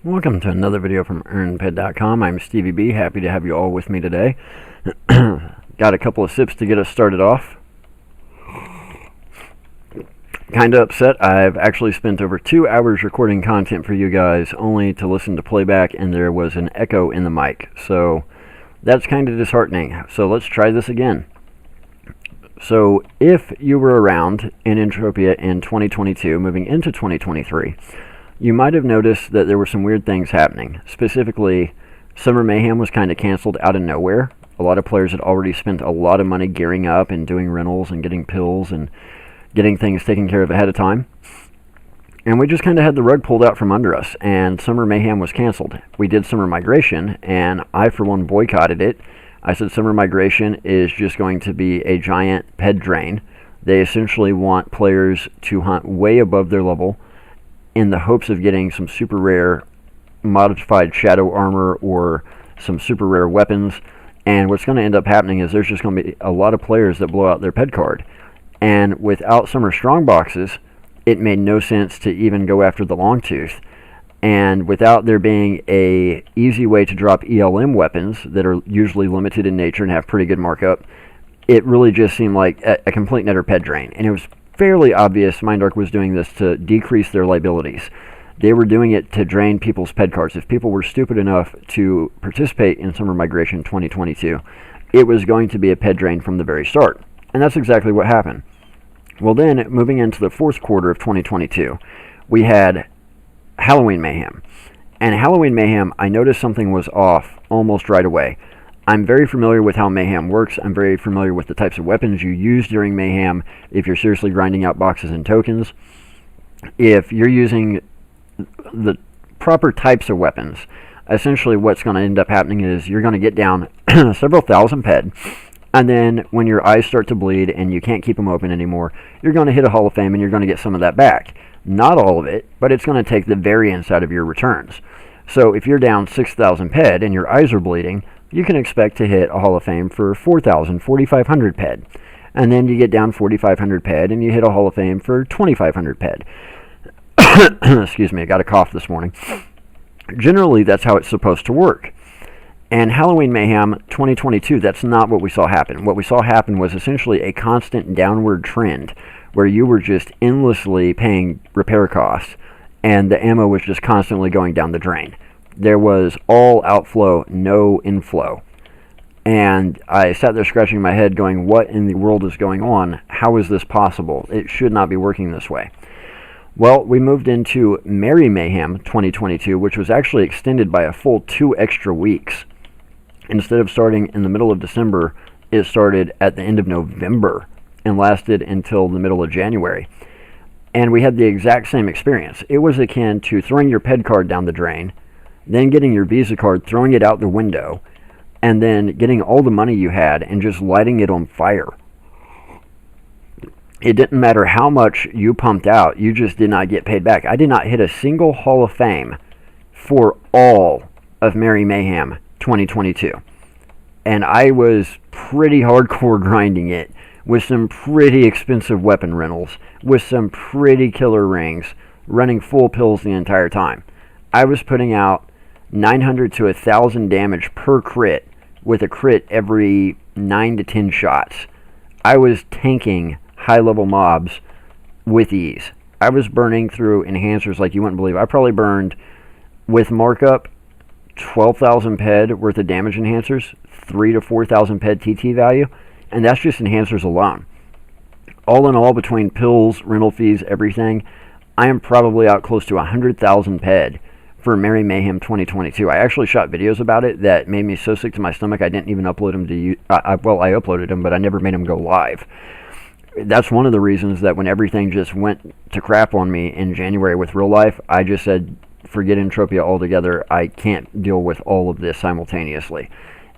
Welcome to another video from EarnPed.com. I'm Stevie B. Happy to have you all with me today. Got a couple of sips to get us started off. Kinda upset. I've actually spent over 2 hours recording content for you guys only to listen to playback, and there was an echo in the mic. So that's kind of disheartening. So let's try this again. So if you were around in Entropia in 2022, moving into 2023, you might have noticed that there were some weird things happening. Specifically, Summer Mayhem was kind of canceled out of nowhere. A lot of players had already spent a lot of money gearing up and doing rentals and getting pills and getting things taken care of ahead of time. And we just kind of had the rug pulled out from under us, and Summer Mayhem was canceled. We did Summer Migration, and I, for one, boycotted it. I said Summer Migration is just going to be a giant ped drain. They essentially want players to hunt way above their level in the hopes of getting some super rare modified shadow armor or some super rare weapons. And what's going to end up happening is there's just going to be a lot of players that blow out their ped card. And without Summer Strong boxes, it made no sense to even go after the Longtooth. And without there being a easy way to drop ELM weapons that are usually limited in nature and have pretty good markup, it really just seemed like a complete and utter ped drain. And it was fairly obvious Mindark was doing this to decrease their liabilities. They were doing it to drain people's ped cards. If people were stupid enough to participate in Summer Migration 2022, it was going to be a ped drain from the very start. And that's exactly what happened. Well then, moving into the fourth quarter of 2022, we had Halloween Mayhem. And Halloween Mayhem, I noticed something was off almost right away. I'm very familiar with how Mayhem works. I'm very familiar with the types of weapons you use during Mayhem if you're seriously grinding out boxes and tokens. If you're using the proper types of weapons, essentially what's going to end up happening is you're going to get down several thousand ped, and then when your eyes start to bleed and you can't keep them open anymore, you're going to hit a Hall of Fame and you're going to get some of that back. Not all of it, but it's going to take the variance out of your returns. So if you're down 6,000 ped and your eyes are bleeding, you can expect to hit a Hall of Fame for 4,000, 4,500 ped. And then you get down 4,500 ped and you hit a Hall of Fame for 2,500 ped. Excuse me, I got a cough this morning. Generally, that's how it's supposed to work. And Halloween Mayhem 2022, that's not what we saw happen. What we saw happen was essentially a constant downward trend where you were just endlessly paying repair costs and the ammo was just constantly going down the drain. There was all outflow, no inflow. And I sat there scratching my head going, what in the world is going on? How is this possible? It should not be working this way. Well, we moved into Merry Mayhem 2022, which was actually extended by a full 2 extra weeks. Instead of starting in the middle of December, it started at the end of November and lasted until the middle of January. And we had the exact same experience. It was akin to throwing your ped card down the drain, then getting your Visa card, throwing it out the window, and then getting all the money you had and just lighting it on fire. It didn't matter how much you pumped out, you just did not get paid back. I did not hit a single Hall of Fame for all of Merry Mayhem 2022. And I was pretty hardcore grinding it with some pretty expensive weapon rentals, with some pretty killer rings, running full pills the entire time. I was putting out 900 to 1,000 damage per crit, with a crit every 9 to 10 shots. I was tanking high-level mobs with ease. I was burning through enhancers like you wouldn't believe. I probably burned, with markup, 12,000 ped worth of damage enhancers, 3 to 4,000 ped TT value, and that's just enhancers alone. All in all, between pills, rental fees, everything, I am probably out close to 100,000 ped for Merry Mayhem 2022. I actually shot videos about it that made me so sick to my stomach I didn't even upload them to you. I uploaded them, but I never made them go live. That's one of the reasons that when everything just went to crap on me in January with real life, I just said, forget Entropia altogether. I can't deal with all of this simultaneously.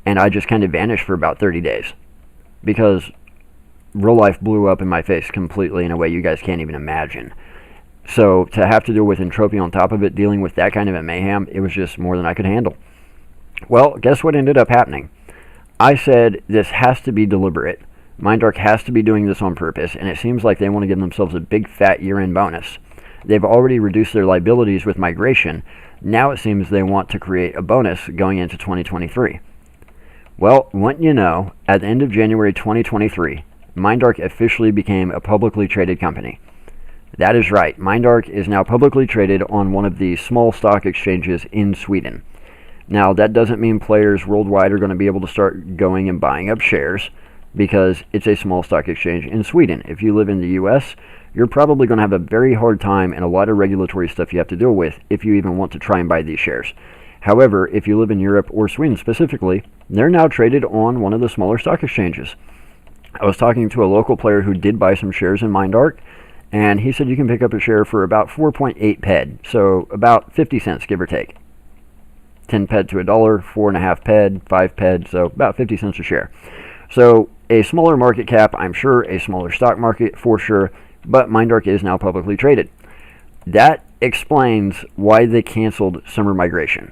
And I just kind of vanished for about 30 days. Because real life blew up in my face completely in a way you guys can't even imagine. So to have to deal with Entropia on top of it, dealing with that kind of a mayhem, it was just more than I could handle. Well, guess what ended up happening? I said this has to be deliberate. Mindark has to be doing this on purpose, and it seems like they want to give themselves a big fat year-end bonus. They've already reduced their liabilities with migration. Now it seems they want to create a bonus going into 2023. Well, wouldn't you know, at the end of January 2023, Mindark officially became a publicly traded company. That is right, Mindark is now publicly traded on one of the small stock exchanges in Sweden. Now, that doesn't mean players worldwide are going to be able to start going and buying up shares, because it's a small stock exchange in Sweden. If you live in the US, you're probably going to have a very hard time and a lot of regulatory stuff you have to deal with if you even want to try and buy these shares. However, if you live in Europe or Sweden specifically, they're now traded on one of the smaller stock exchanges. I was talking to a local player who did buy some shares in Mindark, and he said you can pick up a share for about 4.8 ped, so about 50 cents, give or take. 10 ped to $1, 4.5 ped, 5 ped, so about 50 cents a share. So a smaller market cap, I'm sure, a smaller stock market for sure, but Mindark is now publicly traded. That explains why they canceled Summer Migration.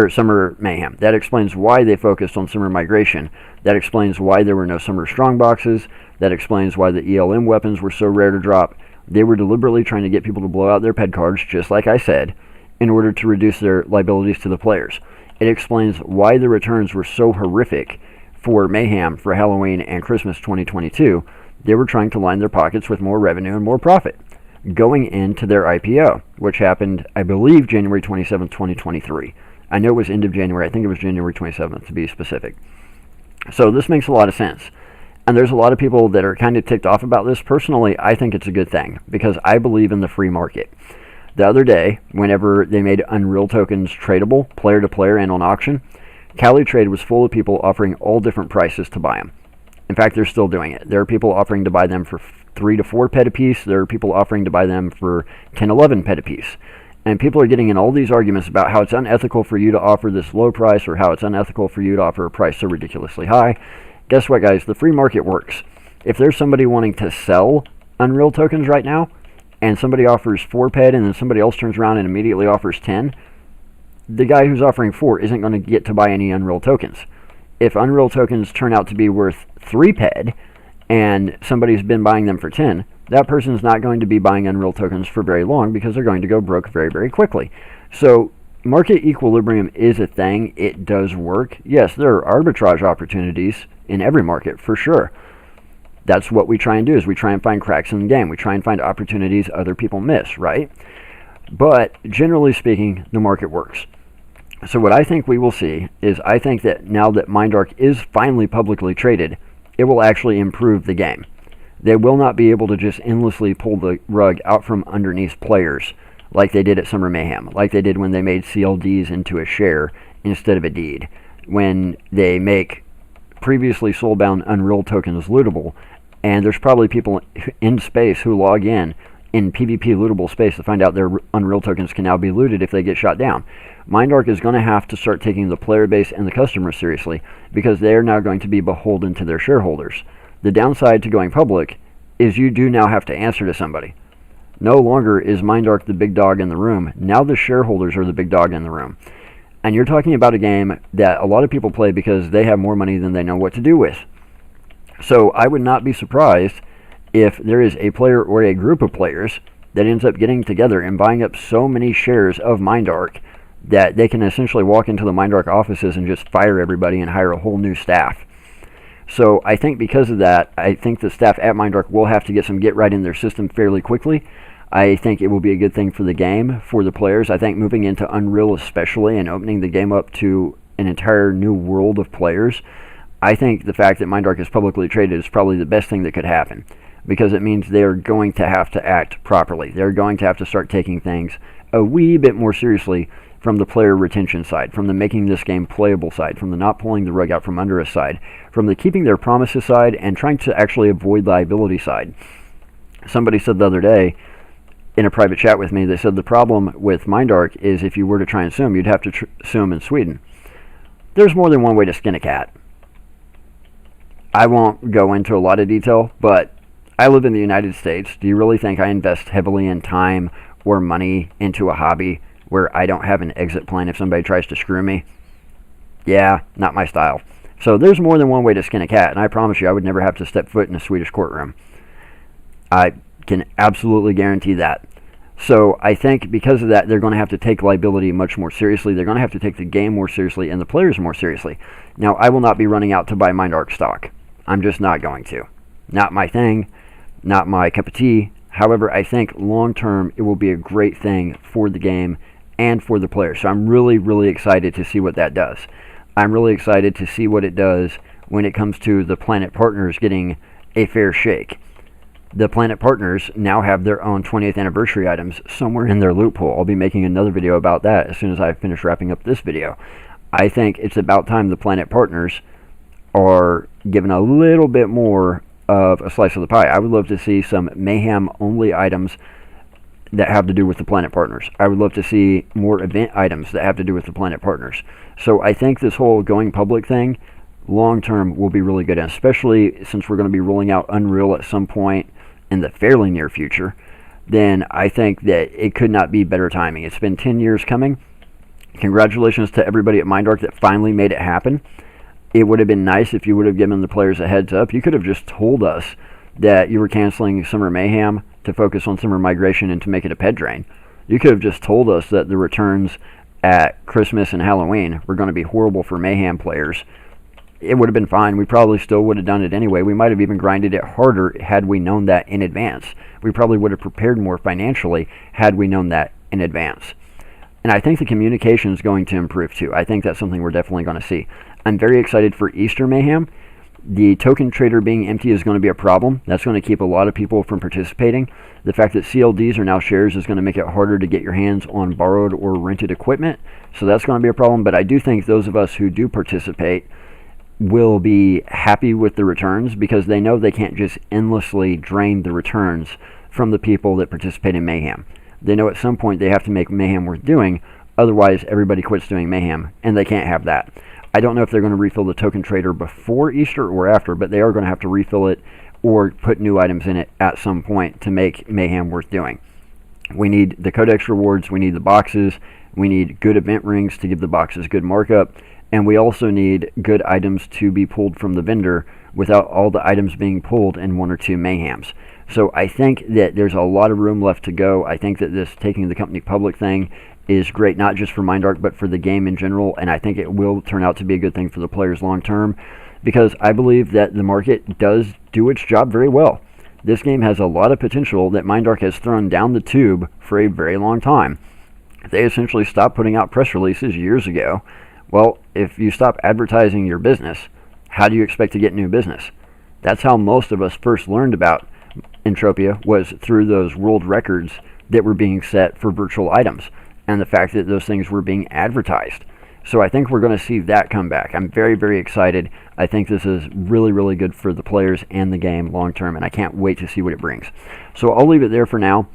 Summer Mayhem. That explains why they focused on Summer Migration. That explains why there were no Summer Strongboxes. That explains why the ELM weapons were so rare to drop. They were deliberately trying to get people to blow out their ped cards, just like I said, in order to reduce their liabilities to the players. It explains why the returns were so horrific for Mayhem for Halloween and Christmas 2022. They were trying to line their pockets with more revenue and more profit going into their IPO, which happened, I believe, January 27th, 2023. I know it was end of January. I think it was January 27th to be specific. So this makes a lot of sense. And there's a lot of people that are kind of ticked off about this. Personally, I think it's a good thing because I believe in the free market. The other day, whenever they made Unreal tokens tradable, player to player and on auction, Cali Trade was full of people offering all different prices to buy them. In fact, they're still doing it. There are people offering to buy them for 3 to 4 ped a piece. There are people offering to buy them for 10, 11 ped a piece. And people are getting in all these arguments about how it's unethical for you to offer this low price or how it's unethical for you to offer a price so ridiculously high. Guess what, guys? The free market works. If there's somebody wanting to sell Unreal tokens right now, and somebody offers 4 ped and then somebody else turns around and immediately offers 10, the guy who's offering 4 isn't going to get to buy any Unreal tokens. If Unreal tokens turn out to be worth 3 ped and somebody's been buying them for 10, that person's not going to be buying Unreal tokens for very long because they're going to go broke very, very quickly. So market equilibrium is a thing. It does work. Yes, there are arbitrage opportunities in every market for sure. That's what we try and do, is we try and find cracks in the game. We try and find opportunities other people miss, right? But generally speaking, the market works. So what I think we will see is, I think that now that Mindark is finally publicly traded, it will actually improve the game. They will not be able to just endlessly pull the rug out from underneath players like they did at Summer Mayhem, like they did when they made CLDs into a share instead of a deed, when they make previously soul-bound Unreal tokens lootable, and there's probably people in space who log in PvP lootable space to find out their Unreal tokens can now be looted if they get shot down. Mindark is going to have to start taking the player base and the customers seriously, because they are now going to be beholden to their shareholders. The downside to going public is you do now have to answer to somebody. No longer is Mindark the big dog in the room. Now the shareholders are the big dog in the room. And you're talking about a game that a lot of people play because they have more money than they know what to do with. So I would not be surprised if there is a player or a group of players that ends up getting together and buying up so many shares of Mindark that they can essentially walk into the Mindark offices and just fire everybody and hire a whole new staff. So I think because of that, I think the staff at Mindark will have to get some get right in their system fairly quickly. I think it will be a good thing for the game, for the players. I think moving into Unreal especially and opening the game up to an entire new world of players, I think the fact that Mindark is publicly traded is probably the best thing that could happen, because it means they're going to have to act properly. They're going to have to start taking things a wee bit more seriously from the player retention side, from the making this game playable side, from the not pulling the rug out from under us side, from the keeping their promises side, and trying to actually avoid liability side. Somebody said the other day in a private chat with me, they said the problem with Mindark is if you were to try and sue them, you'd have to sue them in Sweden. There's more than one way to skin a cat. I won't go into a lot of detail, but I live in the United States. Do you really think I invest heavily in time or money into a hobby where I don't have an exit plan if somebody tries to screw me? Yeah, not my style. So there's more than one way to skin a cat, and I promise you I would never have to step foot in a Swedish courtroom. I can absolutely guarantee that. So I think because of that, they're going to have to take liability much more seriously. They're going to have to take the game more seriously and the players more seriously. Now, I will not be running out to buy Mindark stock. I'm just not going to. Not my thing, not my cup of tea. However, I think long term it will be a great thing for the game and for the players. So I'm really, really excited to see what that does. I'm really excited to see what it does when it comes to the Planet Partners getting a fair shake. The Planet Partners now have their own 20th anniversary items somewhere in their loot pool. I'll be making another video about that as soon as I finish wrapping up this video. I think it's about time the Planet Partners are given a little bit more of a slice of the pie. I would love to see some Mayhem only items that have to do with the Planet Partners. I would love to see more event items that have to do with the Planet Partners. So I think this whole going public thing long term will be really good, and especially since we're going to be rolling out Unreal at some point in the fairly near future, then I think that it could not be better timing. It's been 10 years coming. Congratulations to everybody at Mindark that finally made it happen. It would have been nice if you would have given the players a heads up. You could have just told us that you were canceling Summer Mayhem to focus on Summer Migration and to make it a ped drain. You could have just told us that the returns at Christmas and Halloween were going to be horrible for Mayhem players. It would have been fine. We probably still would have done it anyway. We might have even grinded it harder had we known that in advance. We probably would have prepared more financially had we known that in advance. And I think the communication is going to improve too. I think that's something we're definitely going to see. I'm very excited for Easter Mayhem. The token trader being empty is going to be a problem. That's going to keep a lot of people from participating. The fact that CLDs are now shares is going to make it harder to get your hands on borrowed or rented equipment. So that's going to be a problem. But I do think those of us who do participate will be happy with the returns because they know they can't just endlessly drain the returns from the people that participate in Mayhem. They know at some point they have to make Mayhem worth doing, otherwise everybody quits doing Mayhem, and they can't have that. I don't know if they're going to refill the token trader before Easter or after, but they are going to have to refill it or put new items in it at some point to make Mayhem worth doing. We need the Codex rewards, we need the boxes, we need good event rings to give the boxes good markup, and we also need good items to be pulled from the vendor without all the items being pulled in 1 or 2 Mayhems. So I think that there's a lot of room left to go. I think that this taking the company public thing is great, not just for Mindark, but for the game in general, and I think it will turn out to be a good thing for the players long term, because I believe that the market does do its job very well. This game has a lot of potential that Mindark has thrown down the tube for a very long time. They essentially stopped putting out press releases years ago. Well, if you stop advertising your business, how do you expect to get new business? That's how most of us first learned about Entropia, was through those world records that were being set for virtual items and the fact that those things were being advertised. So I think we're going to see that come back. I'm very, very excited. I think this is really, really good for the players and the game long term, and I can't wait to see what it brings. So I'll leave it there for now.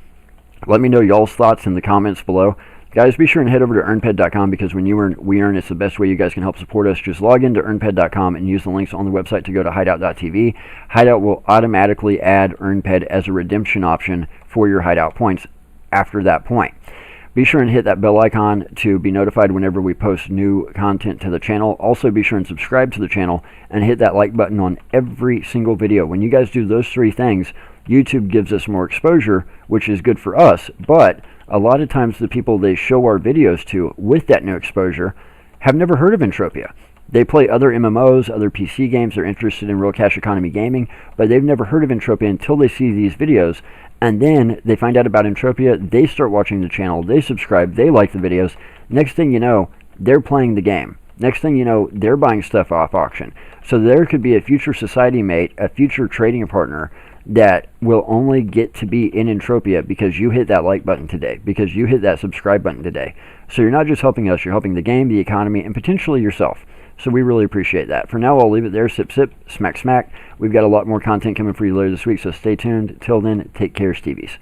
Let me know y'all's thoughts in the comments below. Guys, be sure and head over to earnped.com, because when you earn, we earn. It's the best way you guys can help support us. Just log into earnped.com and use the links on the website to go to hideout.tv. Hideout will automatically add earnped as a redemption option for your hideout points after that point. Be sure and hit that bell icon to be notified whenever we post new content to the channel. Also, be sure and subscribe to the channel and hit that like button on every single video. When you guys do those 3 things, YouTube gives us more exposure, which is good for us, but a lot of times the people they show our videos to with that new exposure have never heard of Entropia. They play other MMOs, other PC games, they're interested in real cash economy gaming, but they've never heard of Entropia until they see these videos, and then they find out about Entropia, they start watching the channel, they subscribe, they like the videos. Next thing you know, they're playing the game. Next thing you know, they're buying stuff off auction. So there could be a future society mate, a future trading partner that will only get to be in Entropia because you hit that like button today, because you hit that subscribe button today. So you're not just helping us, you're helping the game, the economy, and potentially yourself. So we really appreciate that. For now, I'll leave it there. Sip, sip, smack, smack. We've got a lot more content coming for you later this week, so stay tuned. Till then, take care, Stevies.